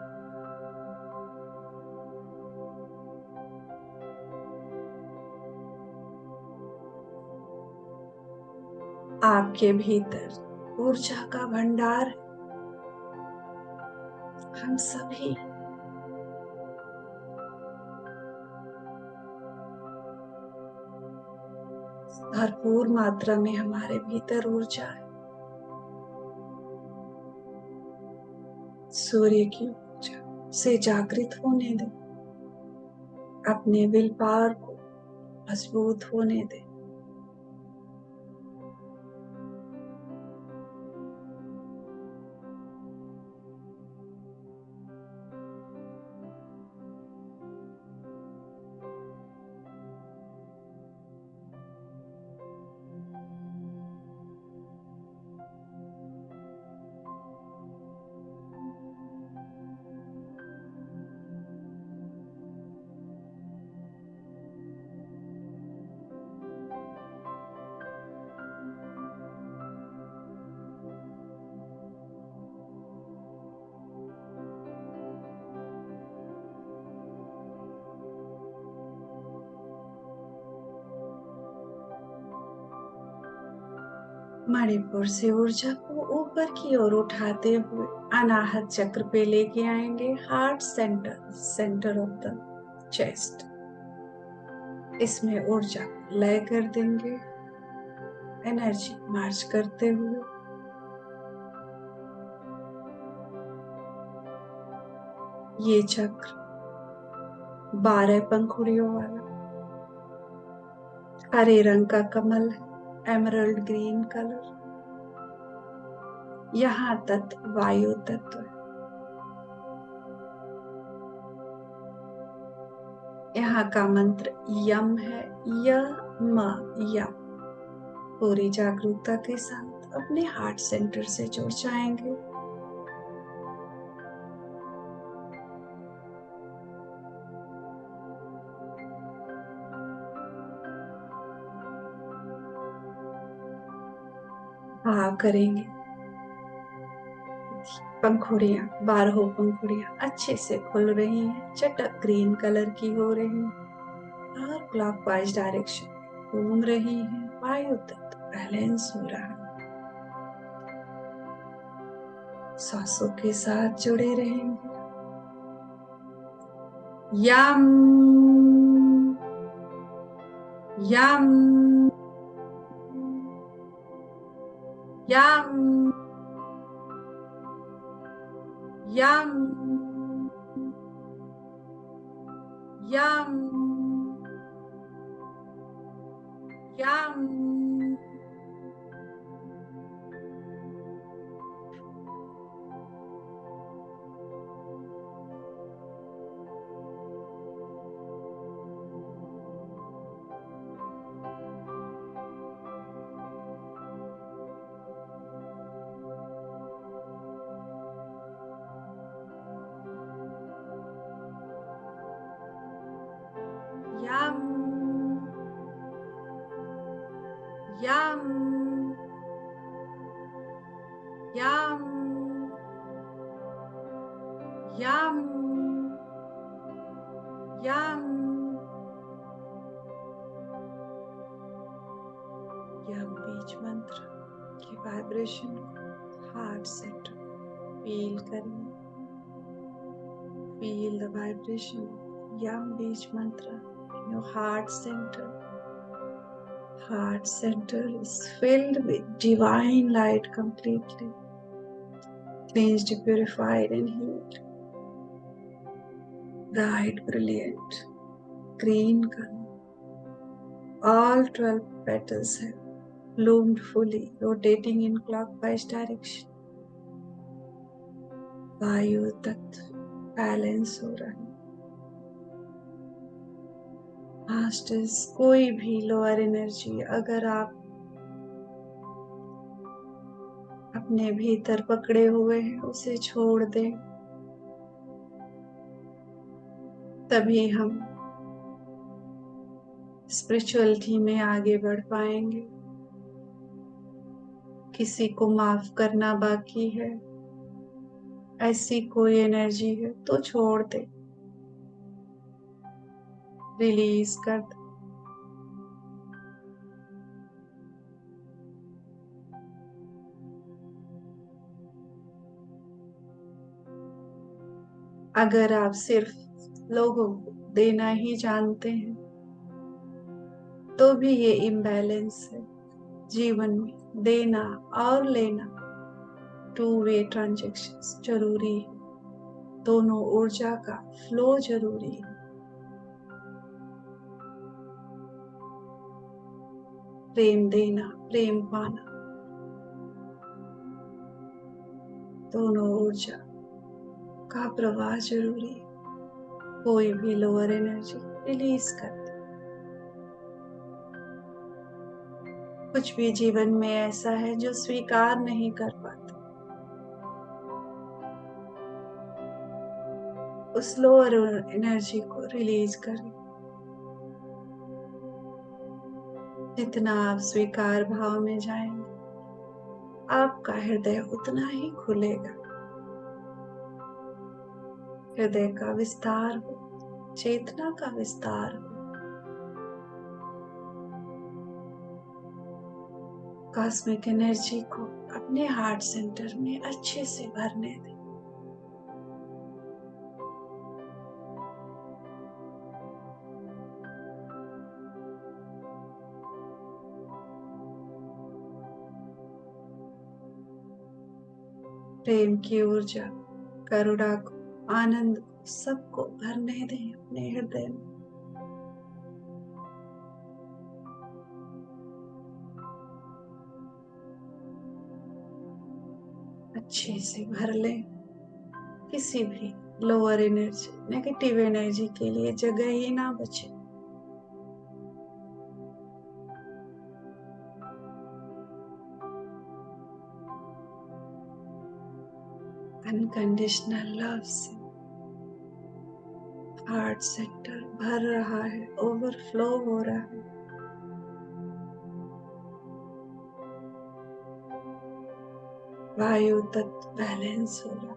आपके भीतर ऊर्जा का भंडार है। हम सभी भरपूर मात्रा में हमारे भीतर ऊर्जा है। सूर्य की ऊर्जा से जागृत होने दें। अपने विल पावर को मजबूत होने दें। मणिपुर से ऊर्जा को ऊपर की ओर उठाते हुए अनाहत चक्र पे लेके आएंगे। Heart centre, centre of the chest, इसमें ऊर्जा लय कर देंगे। एनर्जी मार्च करते हुए ये चक्र 12 पंखुड़ियों वाला हरे रंग का कमल है, एमरल्ड ग्रीन कलर। यहाँ तत्व वायु तत्व है। यहाँ का मंत्र यम है, यम यम। पूरी जागरूकता के साथ अपने हार्ट सेंटर से जुड़ जाएंगे। भाव करेंगे। पंखुड़ियां, 12 पंखुड़ियां अच्छे से खुल रही हैं, चटक ग्रीन कलर की हो रही हैं और क्लॉकवाइज डायरेक्शन घूम रही हैं। वायु तत्व बैलेंस हो रहा है। सांसों के साथ जुड़े रहेंगे। यम यम यम यम यम यम। Yum. Yum. Yum. Yum. Yum. यम बीज मंत्र की वाइब्रेशन हार्ट सेंटर फील करें। फील द वाइब्रेशन यम बीज मंत्र in your heart center. Heart center is filled with divine light completely. Cleansed, purified and healed. bright, brilliant green color. All 12 petals have bloomed fully, rotating in clockwise direction. वायु तत्व balance हो रहा है. Masters, कोई भी lower energy अगर आप अपने भीतर पकड़े हुए हैं उसे छोड़ दें, तभी हम स्पिरिचुअलिटी में आगे बढ़ पाएंगे. किसी को माफ करना बाकी है, ऐसी कोई एनर्जी है तो छोड़ दे, रिलीज कर दे. अगर आप सिर्फ लोगों को देना ही जानते हैं तो भी ये इम्बैलेंस है. जीवन में देना और लेना, टू वे ट्रांजैक्शंस जरूरी है. दोनों ऊर्जा का फ्लो जरूरी है. प्रेम देना, प्रेम पाना, दोनों ऊर्जा का प्रवाह जरूरी है. कोई भी लोअर एनर्जी रिलीज कर दे. कुछ भी जीवन में ऐसा है जो स्वीकार नहीं कर पाता, उस लोअर एनर्जी को रिलीज करें. जितना आप स्वीकार भाव में जाएंगे, आपका हृदय उतना ही खुलेगा. हृदय का विस्तार हो, चेतना का विस्तार हो. कॉस्मिक एनर्जी को अपने हार्ट सेंटर में अच्छे से भरने दें. प्रेम की ऊर्जा, करुणा को, आनंद को, सबको भरने दें अपने हृदय में. अच्छे से भर लें. किसी भी लोअर एनर्जी, नेगेटिव एनर्जी के लिए जगह ही ना बचे. अनकंडीशनल लव से हार्ट सेंटर भर रहा है, ओवरफ्लो हो रहा है. वायु तत्व बैलेंस हो रहा है.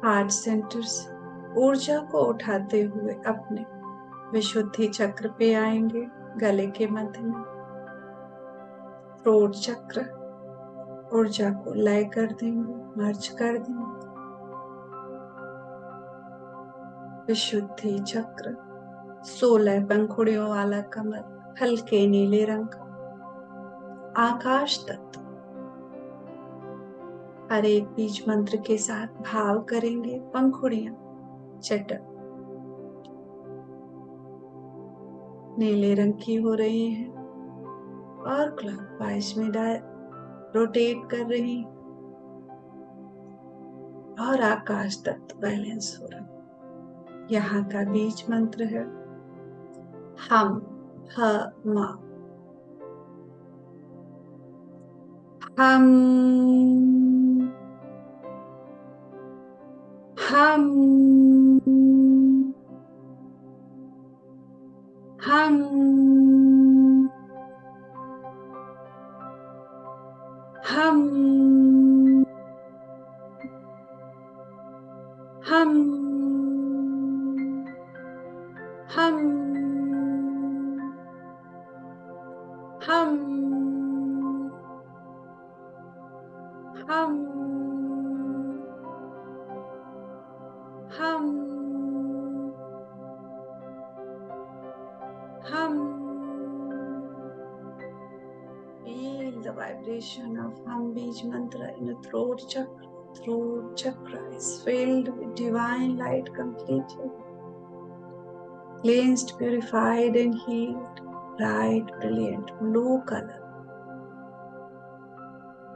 हार्ट सेंटर से ऊर्जा को उठाते हुए अपने विशुद्धि चक्र पे आएंगे. गले के मध्य में थ्रोट चक्र, ऊर्जा को लय कर देंगे, मर्ज कर देंगे. विशुद्धि चक्र, 16 पंखुड़ियों वाला कमल, हल्के नीले रंग का. आकाश तत्व, हर एक बीज मंत्र के साथ भाव करेंगे. पंखुड़ियां चटक नीले रंग की हो रही हैं और क्लॉकवाइज में रोटेट कर रही हैं और आकाश तत्व बैलेंस हो रहा है. यहाँ का बीज मंत्र है हम, ह, म. हम, हम, हम, हम, हम, हम हम हम feel the vibration of hum beej mantra in your throat chakra. Throat chakra is filled with divine light completely. Cleansed, purified and healed. Bright, brilliant blue color.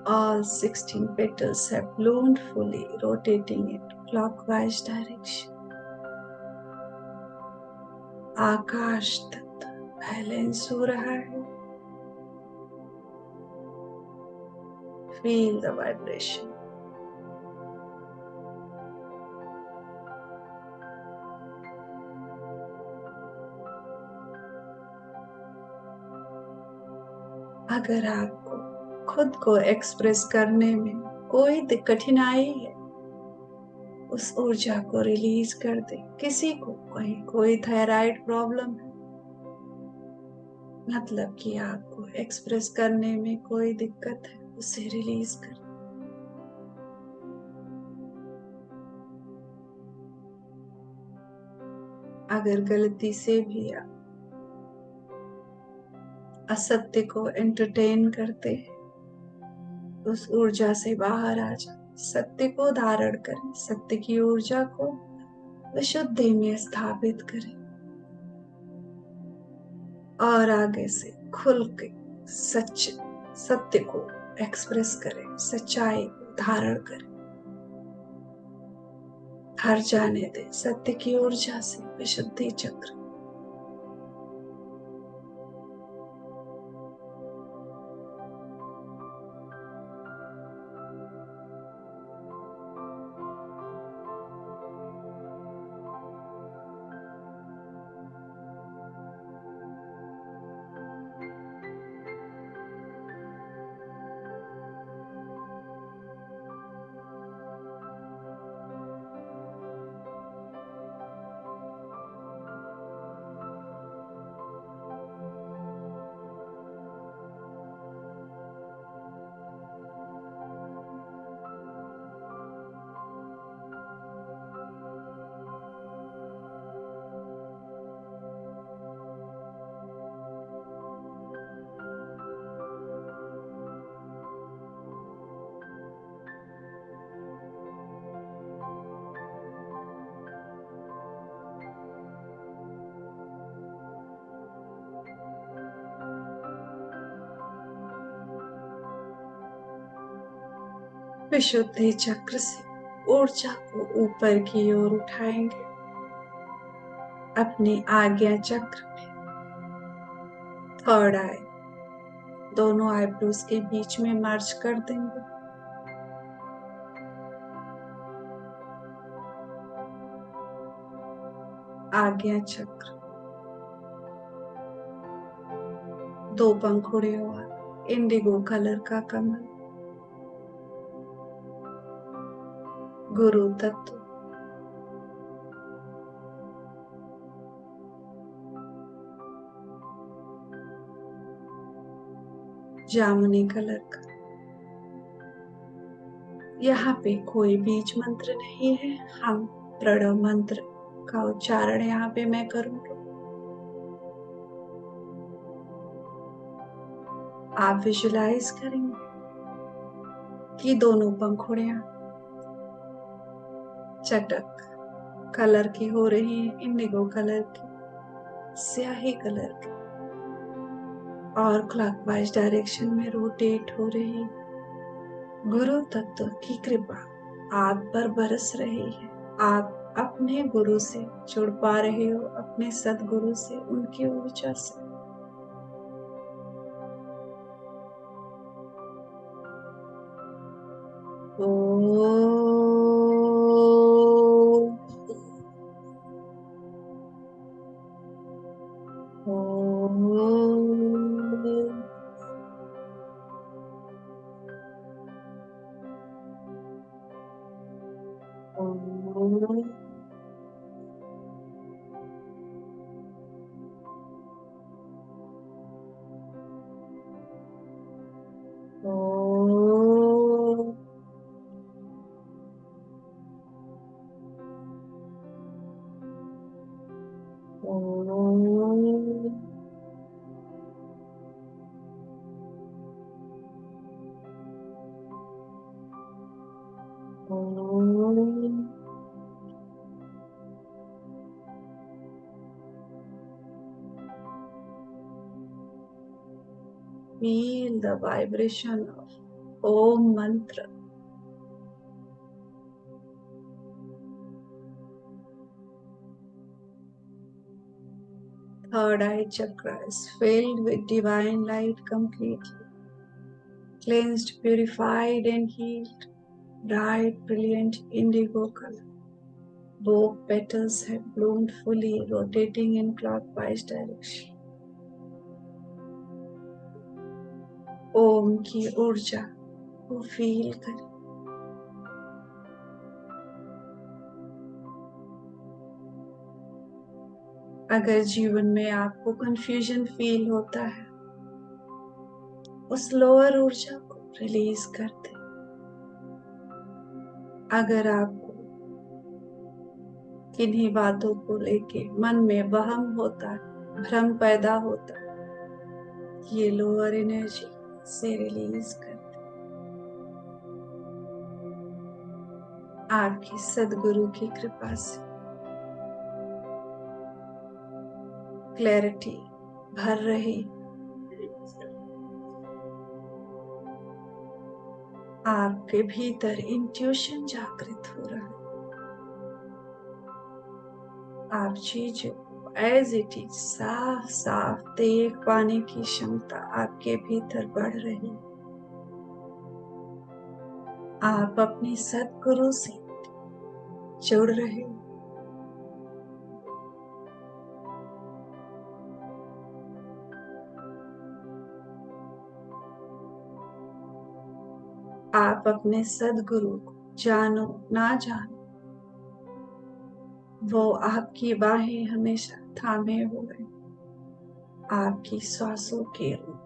All 16 petals have bloomed fully, rotating in clockwise direction. आकाश तक balance हो रहा है. Feel the vibration. अगर आपको खुद को express करने में कोई कठिनाई है, उस ऊर्जा को रिलीज कर दे. किसी को कोई थायराइड प्रॉब्लम है, मतलब कि आपको एक्सप्रेस करने में कोई दिक्कत है, उसे रिलीज कर. अगर गलती से भी आप असत्य को एंटरटेन करते हैं, उस ऊर्जा से बाहर आ जाए. सत्य को धारण करें, सत्य की ऊर्जा को विशुद्धि में स्थापित करें और आगे से खुल के सत्य को एक्सप्रेस करें, सच्चाई को धारण करें. हर जाने दे सत्य की ऊर्जा से विशुद्धि चक्र. विशुद्धि चक्र से ऊर्जा को ऊपर की ओर उठाएंगे. अपने आज्ञा चक्र में थर्ड आई, दोनों आईब्रोज के बीच में मर्ज कर देंगे. आज्ञा चक्र, दो पंखुड़ियों वाला इंडिगो कलर का कमल. गुरु तत्व, जामुनी कलर का. यहाँ पे कोई बीज मंत्र नहीं है. हम प्रणव मंत्र का उच्चारण यहाँ पे मैं करूंगी. आप विजुलाइज करेंगे कि दोनों पंखुड़ियां चटक कलर की हो रही है, इंडिगो कलर की, स्याही कलर की, और क्लॉकवाइज डायरेक्शन में रोटेट हो रही है. गुरु तत्व की कृपा आप पर बरस रही है. आप अपने गुरु से जुड़ पा रहे हो, अपने सदगुरु से, उनकी ऊर्जा से. ओम। Feel the vibration of Om mantra. Third eye chakra is filled with divine light completely. Cleansed, purified and healed. Bright, brilliant indigo color. Both petals have bloomed fully, rotating in clockwise direction. ओम की ऊर्जा को feel करें। अगर जीवन में आपको confusion feel होता है, उस लोअर ऊर्जा को रिलीज कर दें। अगर आपको किन्हीं बातों को लेके मन में वहम होता है, भ्रम पैदा होता है, ये लोअर एनर्जी से रिलीज कर दें। आपकी सदगुरु की कृपा से क्लैरिटी भर रही, आपके भीतर इंट्यूशन जागृत हो रहा है। आप चीजों को एज इट इज साफ साफ देख पाने की क्षमता आपके भीतर बढ़ रही है। आप अपनी सदगुरु से जुड़ रहे हो। आप अपने सदगुरु को जानो ना जानो, वो आपकी बाहें हमेशा थामे हुए, आपकी सांसों के रूप।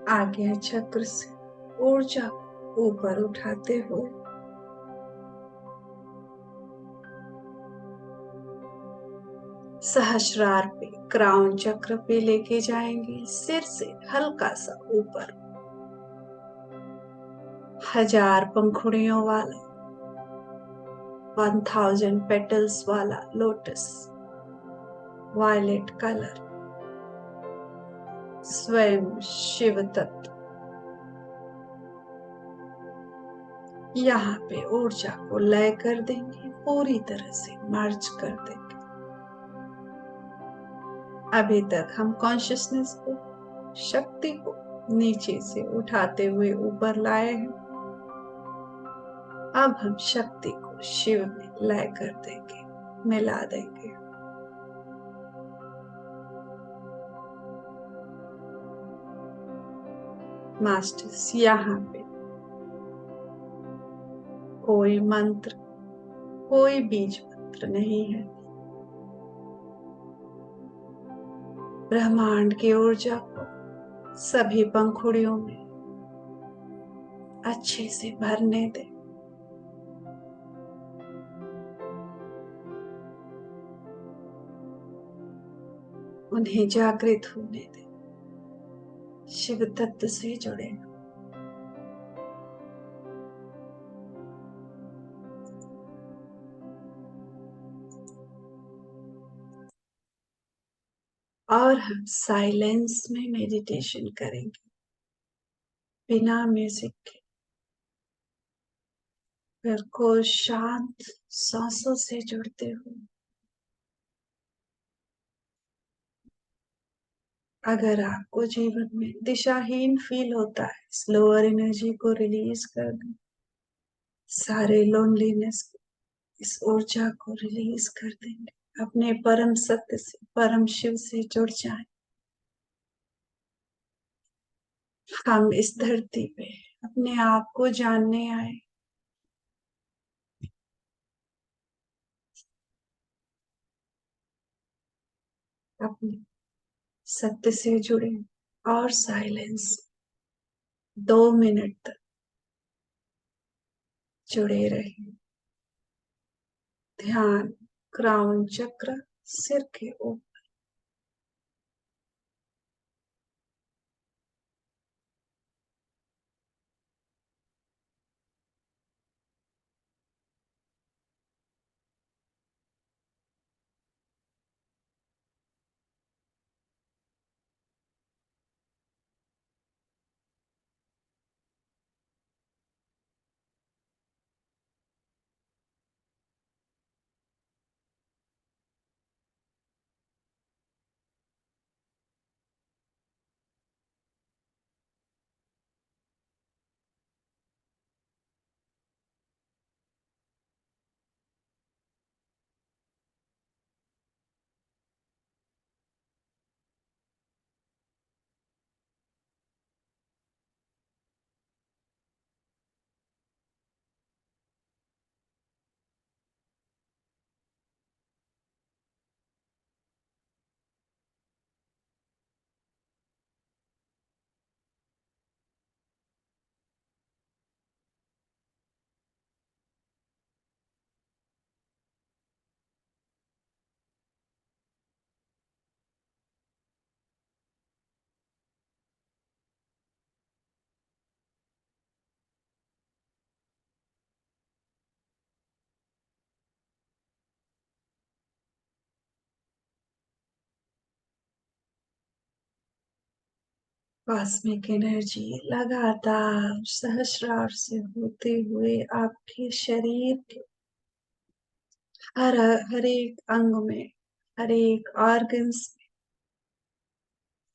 आज्ञा चक्र से ऊर्जा को ऊपर उठाते हुए सहस्रार पे, क्राउन चक्र पे लेके जाएंगे। सिर से हल्का सा ऊपर 1000 पंखुड़ियों वाला 1000 पेटल्स वाला लोटस वायलेट कलर स्वयं शिव तत्व यहाँ पे ऊर्जा को लय कर देंगे, पूरी तरह से मर्ज कर देंगे। अभी तक हम कॉन्शियसनेस को, शक्ति को नीचे से उठाते हुए ऊपर लाए हैं। अब हम शक्ति को शिव में लय कर देंगे, मिला देंगे। मास्टर्स, यहाँ पे कोई मंत्र, कोई बीज मंत्र नहीं है। ब्रह्मांड की ऊर्जा को सभी पंखुड़ियों में अच्छे से भरने दे। उन्हें जागृत होने दे, शिव तत्व से जुड़े। और हम साइलेंस में मेडिटेशन करेंगे, बिना म्यूजिक के। बिल्कुल शांत सांसों से जुड़ते हुए। अगर आपको जीवन में दिशाहीन फील होता है, स्लोअर एनर्जी को रिलीज कर दें। सारे लोनलीनेस, इस ऊर्जा को रिलीज कर देंगे। अपने परम सत्य से, परम शिव से जुड़ जाएं। हम इस धरती पे अपने आप को जानने आए। अपने सत्य से जुड़े और साइलेंस 2 मिनट तक जुड़े रहे। ध्यान क्राउन चक्र सिर के ऊपर। कॉस्मिक एनर्जी लगातार सहस्रार से होते हुए आपके शरीर के हर एक अंग में, हर एक ऑर्गन्स में,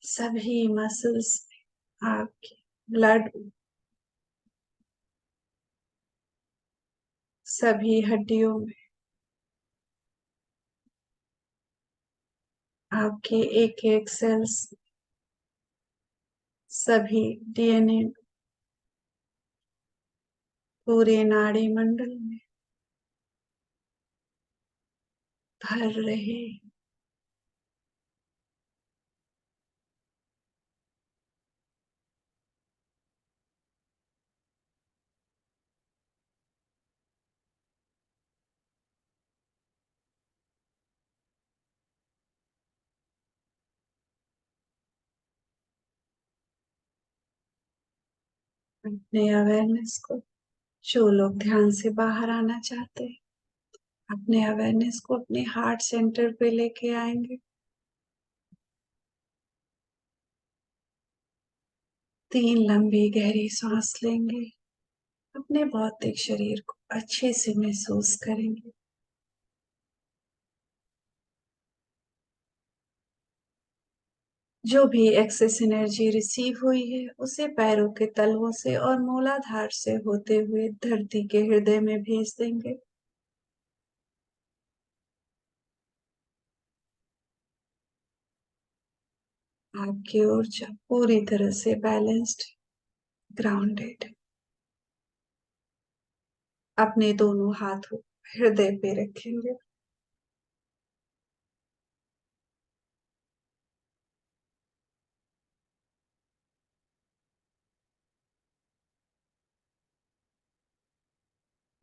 सभी मसल्स में, आपके ब्लड, सभी हड्डियों में, आपके एक एक सेल्स, सभी डीएनए, पूरे नाड़ी मंडल में भर रहे। अपने अवेयरनेस को, जो लोग ध्यान से बाहर आना चाहते हैं, अपने अवेयरनेस को अपने हार्ट सेंटर पे लेके आएंगे। 3 लंबी गहरी सांस लेंगे। अपने भौतिक शरीर को अच्छे से महसूस करेंगे। जो भी एक्सेस एनर्जी रिसीव हुई है उसे पैरों के तलवों से और मूलाधार से होते हुए धरती के हृदय में भेज देंगे। आपकी ऊर्जा पूरी तरह से बैलेंस्ड, ग्राउंडेड। अपने दोनों हाथों हृदय पे रखेंगे।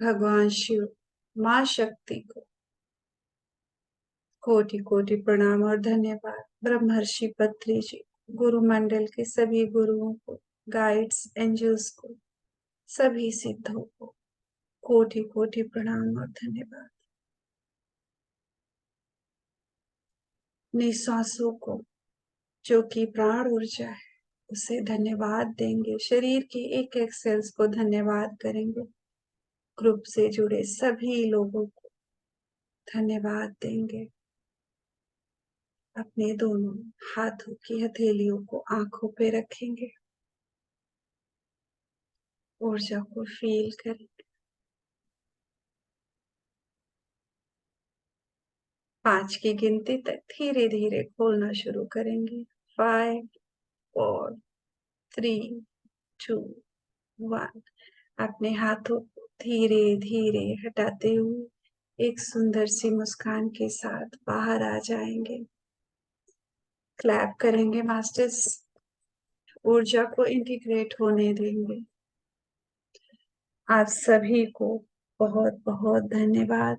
भगवान शिव, माँ शक्ति को कोटि कोटि प्रणाम और धन्यवाद। ब्रह्मर्षि पत्री जी, गुरु मंडल के सभी गुरुओं को, गाइड्स, एंजल्स को, सभी सिद्धों को कोटि कोटि प्रणाम और धन्यवाद। निश्वासों को, जो कि प्राण ऊर्जा है, उसे धन्यवाद देंगे। शरीर की एक एक सेल्स को धन्यवाद करेंगे। ग्रुप से जुड़े सभी लोगों को धन्यवाद देंगे। अपने दोनों हाथों की हथेलियों को आंखों पे रखेंगे। ऊर्जा को फील करेंगे। 5 की गिनती तक धीरे धीरे खोलना शुरू करेंगे। 5, 4, 3, 2, वन। अपने हाथों को धीरे धीरे हटाते हुए एक सुंदर सी मुस्कान के साथ बाहर आ जाएंगे। क्लैप करेंगे मास्टर्स, ऊर्जा को इंटीग्रेट होने देंगे। आप सभी को बहुत बहुत धन्यवाद।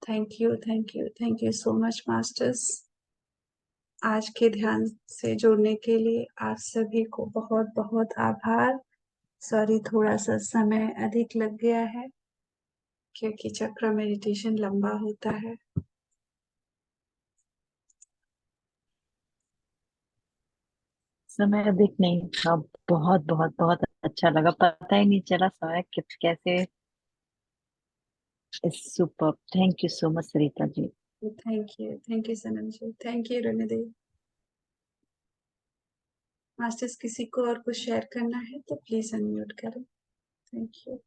Thank you, thank you, thank you so much masters. आज के ध्यान से जुड़ने के लिए आप सभी को बहुत बहुत आभार। सॉरी, थोड़ा सा समय अधिक लग गया है क्योंकि चक्र मेडिटेशन लंबा होता है। समय अधिक नहीं था। बहुत बहुत बहुत अच्छा लगा, पता ही नहीं चला समय कैसे। Super, thank you so much Sarita ji. Thank you Sanam ji, thank you Randev. Masters, किसी को और कुछ शेयर करना है तो प्लीज अनम्यूट करें। Thank you.